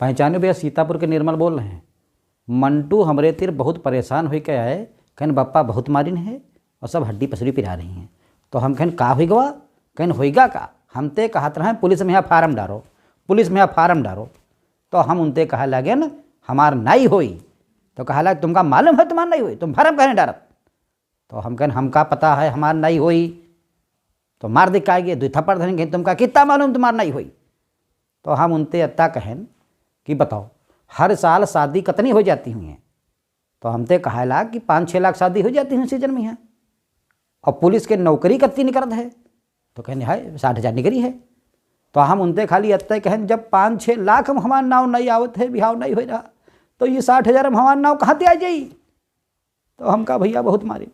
पहचाने भैया, सीतापुर के निर्मल बोल रहे हैं। मंटू हमरे तीर बहुत परेशान हो के आए, कहन बप्पा बहुत मारिन है और सब हड्डी पसरी पिरा रही हैं। तो हम कहन का हुई गवा, कहन होइगा का, हम ते कहत रहे पुलिस में यहाँ फार्म डारो, पुलिस में यहाँ फार्म डारो। तो हम उनते कहा लगे न हमार नहीं होई। तो कहा लगे तुमका मालूम है तुम्हार नहीं हुई, तुम फार्म कहने डारत। तो हम कहन हमका पता है हमार नहीं हुई, तो मार दिखाएंगे, 2 थप्पड़ धरेंगे, तुमका कितना मालूम तुम्हार नहीं हुई। तो हम उनते अत्ता कहन कि बताओ हर साल शादी कितनी हो जाती हुई हैं। तो हमते कहा ला कि 5-6 लाख शादी हो जाती हैं सीजन में यहाँ, और पुलिस के नौकरी कितनी निकलत है। तो कहने है 60,000 निकली है। तो हम उनते खाली अत्ते कहन जब 5-6 लाख में हमार नाव नहीं आवत है, बिहाव नहीं हो रहा, तो ये 60,000 में हमार नाव कहाँ से आ जाई। तो हम कहा भैया बहुत मारे।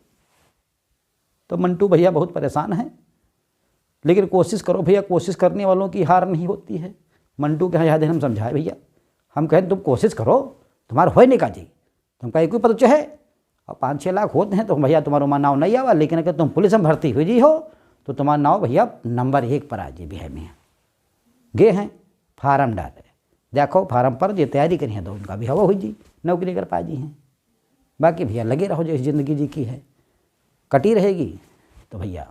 तो मंटू भैया बहुत परेशान है, लेकिन कोशिश करो भैया, कोशिश करने वालों की हार नहीं होती है। मंटू के यहाँ याद हम समझाए भैया, हम कहें तुम कोशिश करो, तुम्हारा हो नहीं का जी, तुमका एक ही पता चाहे और 5-6 लाख होते हैं तो भैया तुम्हारा वहाँ नाव नहीं आवा। लेकिन अगर तुम पुलिस में भर्ती हुई जी हो तो तुम्हारा नाव भैया नंबर 1 पर आ जाए। बिहार में गए हैं फार्म डाले, देखो फार्म पर जो तैयारी करी है तो उनका भी हवा हुई जी, नौकरी कर पा जी हैं। बाकी भैया लगे रहो, जो ज़िंदगी जी की है कटी रहेगी, तो भैया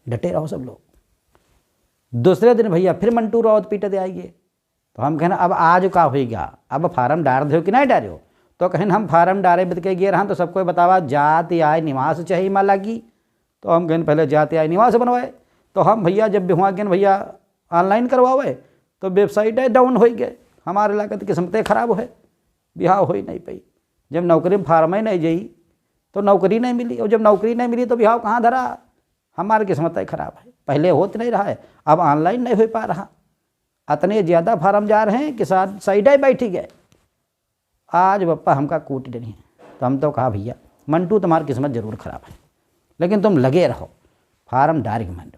डटे रहो सब लोग। दूसरे दिन भैया फिर मंटू रावत पीटे दे आइए। तो हम कहना अब आज का होगा, अब फार्म डाल दो कि नहीं डालो। तो कहन हम फार्म डाले बद के गे रहा तो सबको बतावा जाति आय निवास चाहिए माँ लागी। तो हम कहन पहले जाति आय निवास बनवाए। तो हम भैया जब वहाँ गए भैया ऑनलाइन करवावे तो वेबसाइट डाउन हो गए, हमारे इलाके की किस्मतें खराब है, बिहाव हो ही नहीं पाई। जब नौकरी में फार्म ही नहीं जाई तो नौकरी नहीं मिली, और जब नौकरी नहीं मिली तो बिहाव कहाँ धरा, हमारी किस्मतें खराब है। पहले होत नहीं रहा है, अब ऑनलाइन नहीं हो पा रहा, इतने ज़्यादा फार्म जा रहे हैं कि साइड ही बैठी गए। आज बप्पा हमका कूट नहीं है। तो हम तो कहा भैया मंटू तुम्हारी किस्मत ज़रूर खराब है, लेकिन तुम लगे रहो, फार्म डायरेक्ट मंडो।